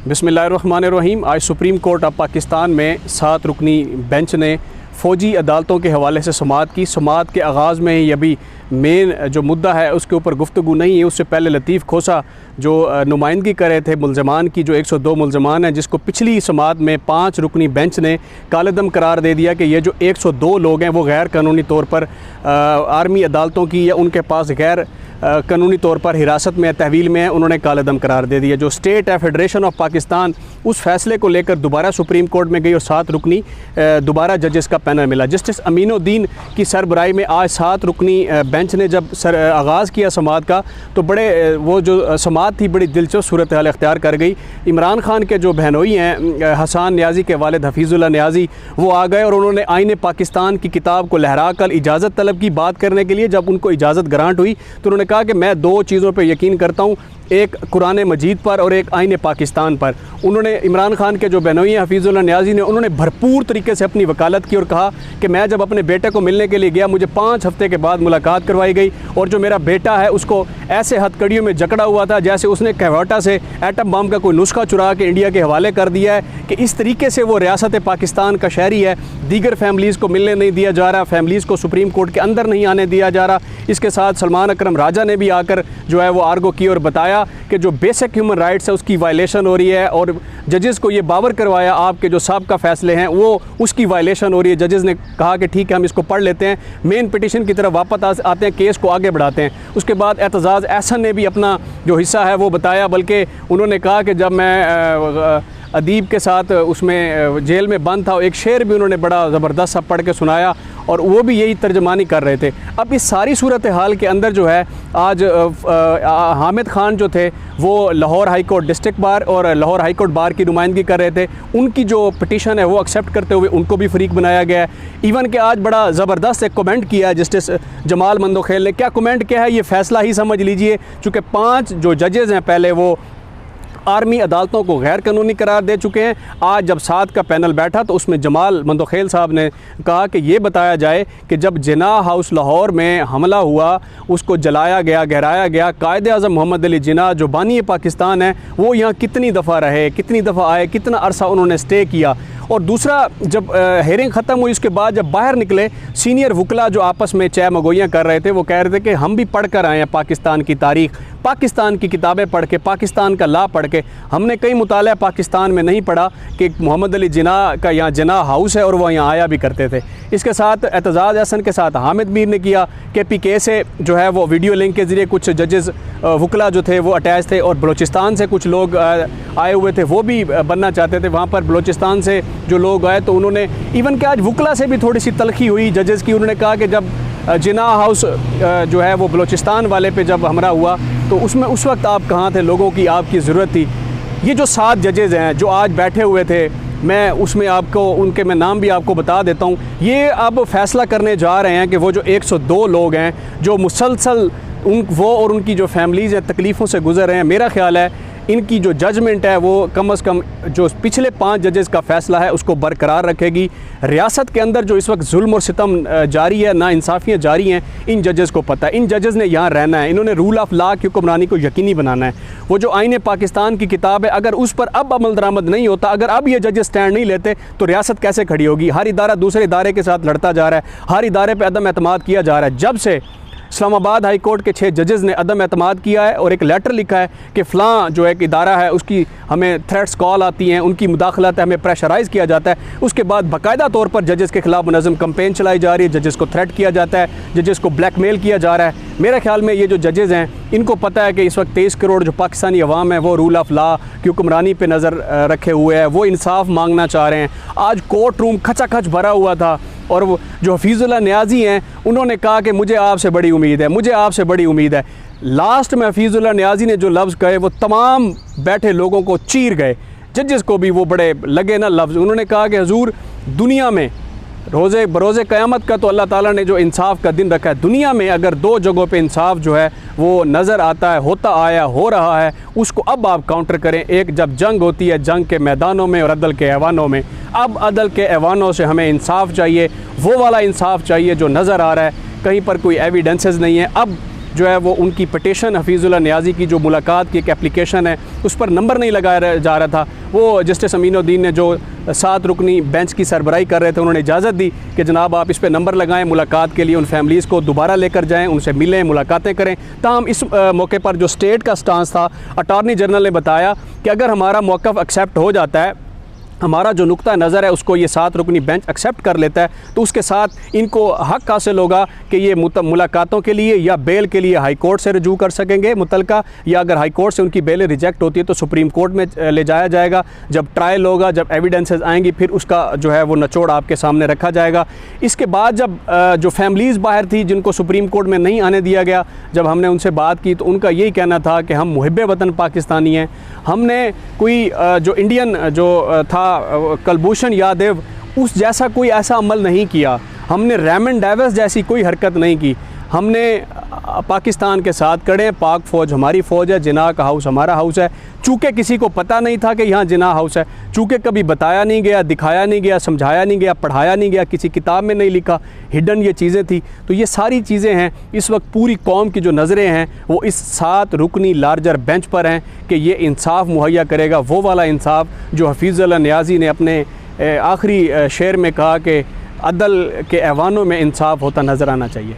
बिस्मिल्लाहिर्रहमानिर्रहीम। आज supreme court of Pakistan में 7 रुकनी बेंच ने फ़ौजी अदालतों के हवाले से समाअत की। समाअत के आगाज़ में ही अभी मेन जो मुद्दा है उसके ऊपर गुफ्तगू नहीं है। उससे पहले लतीफ़ खोसा जो नुमाइंदगी कर रहे थे मुल्ज़मान की, जो 102 मुल्ज़मान हैं, जिसको पिछली समाअत में 5 रुकनी बेंच ने कालेदम करार दे दिया कि ये जो 102 लोग हैं वो गैर कानूनी तौर पर आर्मी अदालतों की या उनके पास गैर कानूनी तौर पर हिरासत में तहवील में है, उन्होंने कालेदम करार दे दिया। जो स्टेट है फेडरेशन ऑफ पाकिस्तान उस फैसले को लेकर दोबारा सुप्रीम कोर्ट में गई और 7 रुकनी दोबारा जजेस का पैनल मिला। जस्टिस अमीनुद्दीन की सरबराही में आज 7 रुकनी बेंच ने जब आगाज़ किया समाअत का, तो बड़े वो जो समाअत थी बड़ी दिलचस्प सूरत हाल इख्तियार कर गई। इमरान खान के जो बहनोई हैं हसन न्याजी के वालिद हफीज़ुल्लाह न्याजी, वो आ गए और उन्होंने आईने पाकिस्तान की किताब को लहरा कर इजाज़त तलब की बात करने के लिए। जब उनको इजाज़त ग्रांट हुई तो उन्होंने कहा कि मैं 2 चीज़ों पर यकीन करता हूँ, एक कुरान मजीद पर और एक आईने पाकिस्तान पर। उन्होंने इमरान खान के जो बहनोई हैं हफीज़ुल्लाह न्याजी ने, उन्होंने भरपूर तरीके से अपनी वकालत की और कहा कि मैं जब अपने बेटे को मिलने के लिए गया, मुझे 5 हफ्ते के बाद मुलाकात करवाई गई और जो मेरा बेटा है उसको ऐसे हथकड़ियों में जकड़ा हुआ था जैसे उसने कहवाटा से एटम बम का कोई नुस्खा चुरा के इंडिया के हवाले कर दिया है कि इस तरीके से वो रियासत पाकिस्तान का शहरी है। दीगर फैमिलीज़ को मिलने नहीं दिया जा रहा, फैमिलीज़ को सुप्रीम कोर्ट के अंदर नहीं आने दिया जा रहा। इसके साथ सलमान अकरम राजा ने भी आकर जो है वो आर्गो की और बताया कि जो बेसिक ह्यूमन राइट्स है उसकी वायलेशन हो रही है और जजेस को ये बावर करवाया आपके जो साबिक़ा फ़ैसले हैं वो उसकी वायलेशन हो रही है। जजेस ने कहा कि ठीक है हम इसको पढ़ लेते हैं, मेन पिटिशन की तरफ वापस आते हैं, केस को आगे बढ़ाते हैं। उसके बाद एतजाज़ एहसन ने भी अपना जो हिस्सा है वो बताया, बल्कि उन्होंने कहा कि जब मैं अदीब के साथ उसमें जेल में बंद था, एक शेर भी उन्होंने बड़ा ज़बरदस्त सा पढ़ के सुनाया और वो भी यही तर्जमानी कर रहे थे। अब इस सारी सूरत हाल के अंदर जो है आज हामिद खान जो थे वो Lahore high court district bar और लाहौर हाई कोर्ट बार की नुमाइंदगी कर रहे थे। उनकी जो पिटीशन है वो एक्सेप्ट करते हुए उनको भी फरीक बनाया गया है। इवन कि आज बड़ा ज़बरदस्त एक कमेंट किया है जस्टिस जमाल मंदोखेल ने। क्या कमेंट किया है ये फ़ैसला ही समझ लीजिए। चूँकि 5 जो जजेज़ हैं पहले वो आर्मी अदालतों को गैर कानूनी करार दे चुके हैं। आज जब 7 का पैनल बैठा तो उसमें जमाल मंदोखेल साहब ने कहा कि ये बताया जाए कि जब जिन्ना हाउस लाहौर में हमला हुआ, उसको जलाया गया, गहराया गया, कायदे आज़म मोहम्मद अली जिन्ना जो बानी पाकिस्तान है वो यहाँ कितनी दफ़ा रहे, कितनी दफ़ा आए, कितना अरसा उन्होंने स्टे किया। और दूसरा, जब हेयरिंग ख़त्म हुई उसके बाद जब बाहर निकले सीनियर वकला जो आपस में चाय मगोइयाँ कर रहे थे, वो कह रहे थे कि हम भी पढ़ कर आए हैं पाकिस्तान की तारीख़, पाकिस्तान की किताबें पढ़ के, पाकिस्तान का ला पढ़ के। हमने कई मुताला पाकिस्तान में नहीं पढ़ा कि मोहम्मद अली जिन्ना का यहाँ जिन्ना हाउस है और वो यहाँ आया भी करते थे। इसके साथ एतजाज़ एहसन के साथ हामिद मीर ने किया कि PK से जो है वो वीडियो लिंक के ज़रिए कुछ जजेस वकला जो थे वो अटैच थे और बलूचिस्तान से कुछ लोग आए हुए थे, वो भी बनना चाहते थे। वहाँ पर बलूचिस्तान से जो लोग आए तो उन्होंने इवन कि आज वकला से भी थोड़ी सी तलखी हुई जजेस की। उन्होंने कहा कि जब जिन्ना हाउस जो है वो बलूचिस्तान वाले पे जब हमला हुआ तो उसमें उस वक्त आप कहाँ थे, लोगों की आपकी ज़रूरत थी। ये जो 7 जजेज़ हैं जो आज बैठे हुए थे, मैं उसमें आपको उनके मैं नाम भी आपको बता देता हूँ। ये अब फ़ैसला करने जा रहे हैं कि वो जो 102 लोग हैं जो मुसलसल वो और उनकी जो फैमिलीज़ हैं तकलीफ़ों से गुज़र रहे हैं, मेरा ख़्याल है इनकी जो जजमेंट है वो कम से कम जो पिछले 5 जजेस का फ़ैसला है उसको बरकरार रखेगी। रियासत के अंदर जो इस वक्त जुल्म और सितम जारी है, नाइंसाफ़ियाँ जारी हैं, इन जजेस को पता है। इन जजेस ने यहाँ रहना है, इन्होंने रूल ऑफ लॉ की हुक्मरानी को यकीनी बनाना है। वो जो आईने पाकिस्तान की किताब है, अगर उस पर अब अमल दरामद नहीं होता, अगर अब ये जजेस स्टैंड नहीं लेते तो रियासत कैसे खड़ी होगी। हर इदारा दूसरे इदारे के साथ लड़ता जा रहा है, हर इदारे पर अदम एतमाद किया जा रहा है। जब से इस्लामाबाद हाई कोर्ट के 6 जजेस ने अदम एतमाद किया है और एक लेटर लिखा है कि फ़लाँ जो एक इदारा है उसकी हमें थ्रेट्स कॉल आती हैं, उनकी मुदाखलत है, हमें प्रेशराइज़ किया जाता है, उसके बाद बाकायदा तौर पर जजेस के ख़िलाफ़ मुनज़्ज़म कैंपेन चलाई जा रही है, जजेस को थ्रेट किया जाता है, जजेस को ब्लैकमेल किया जा रहा है। मेरे ख्याल में ये जो जजेस हैं इनको पता है कि इस वक्त 23 करोड़ जो पाकिस्तानी अवाम है वो रूल ऑफ लॉ की हुक्मरानी पर नज़र रखे हुए हैं, वो इंसाफ मांगना चाह रहे हैं। आज कोर्ट रूम खचाखच भरा हुआ था और वो जो हफीज़ुल्लाह न्याजी हैं उन्होंने कहा कि मुझे आपसे बड़ी उम्मीद है, मुझे आपसे बड़ी उम्मीद है। लास्ट में हफीज़ुल्लाह न्याजी ने जो लफ्ज़ कहे वो तमाम बैठे लोगों को चीर गए, जजेस को भी वो बड़े लगे ना लफ्ज़। उन्होंने कहा कि हुजूर, दुनिया में बरोज़े क़यामत का तो अल्लाह ताला ने जो इंसाफ का दिन रखा है, दुनिया में अगर 2 जगहों पे इंसाफ जो है वो नज़र आता है, होता आया, हो रहा है, उसको अब आप काउंटर करें। एक जब जंग होती है, जंग के मैदानों में और अदल के ऐवानों में। अब अदल के ऐवानों से हमें इंसाफ चाहिए, वो वाला इंसाफ चाहिए जो नज़र आ रहा है, कहीं पर कोई एविडेंसेस नहीं है। अब जो है वो उनकी पटिशन हफीज़ुल्लाह नियाज़ी की जो मुलाकात की एक एप्लीकेशन है उस पर नंबर नहीं लगाया जा रहा था, वो जस्टिस अमीनुद्दीन ने जो 7 रुकनी बेंच की सरबराही कर रहे थे उन्होंने इजाज़त दी कि जनाब आप इस पर नंबर लगाएं, मुलाकात के लिए उन फैमिलीज़ को दोबारा लेकर जाएं, उनसे मिलें, मुलाकातें करें। ताहम इस मौके पर जो स्टेट का स्टांस था, अटॉर्नी जनरल ने बताया कि अगर हमारा मौक़िफ़ एक्सेप्ट हो जाता है, हमारा जो नुक्ता नज़र है उसको ये 7 रुकनी बेंच एक्सेप्ट कर लेता है, तो उसके साथ इनको हक़ हासिल होगा कि ये मुलाकातों के लिए या बेल के लिए हाई कोर्ट से रजू कर सकेंगे मुतलका, या अगर हाई कोर्ट से उनकी बेल रिजेक्ट होती है तो सुप्रीम कोर्ट में ले जाया जाएगा। जब ट्रायल होगा, जब एविडेंसेस आएंगी, फिर उसका जो है वो निचोड़ आपके सामने रखा जाएगा। इसके बाद जब जो फैमिलीज़ बाहर थी जिनको सुप्रीम कोर्ट में नहीं आने दिया गया, जब हमने उनसे बात की तो उनका यही कहना था कि हम मुहिब्बे वतन पाकिस्तानी हैं, हमने कोई जो इंडियन जो था कुलभूषण यादव उस जैसा कोई ऐसा अमल नहीं किया, हमने रेमन डेविस जैसी कोई हरकत नहीं की, हमने पाकिस्तान के साथ खड़े हैं, पाक फ़ौज हमारी फ़ौज है, जिनाह का हाउस हमारा हाउस है। चूँकि किसी को पता नहीं था कि यहाँ जिनाह हाउस है, चूँकि कभी बताया नहीं गया, दिखाया नहीं गया, समझाया नहीं गया, पढ़ाया नहीं गया, किसी किताब में नहीं लिखा, हिडन ये चीज़ें थी, तो ये सारी चीज़ें हैं। इस वक्त पूरी कौम की जो नज़रें हैं वो इस 7 रुकनी लार्जर बेंच पर हैं कि ये इंसाफ मुहैया करेगा, वो वाला इंसाफ जो हफीज़ुल्लाह नियाज़ी ने अपने आखिरी शेर में कहा कि अदल के ऐवानों में इंसाफ होता नज़र आना चाहिए।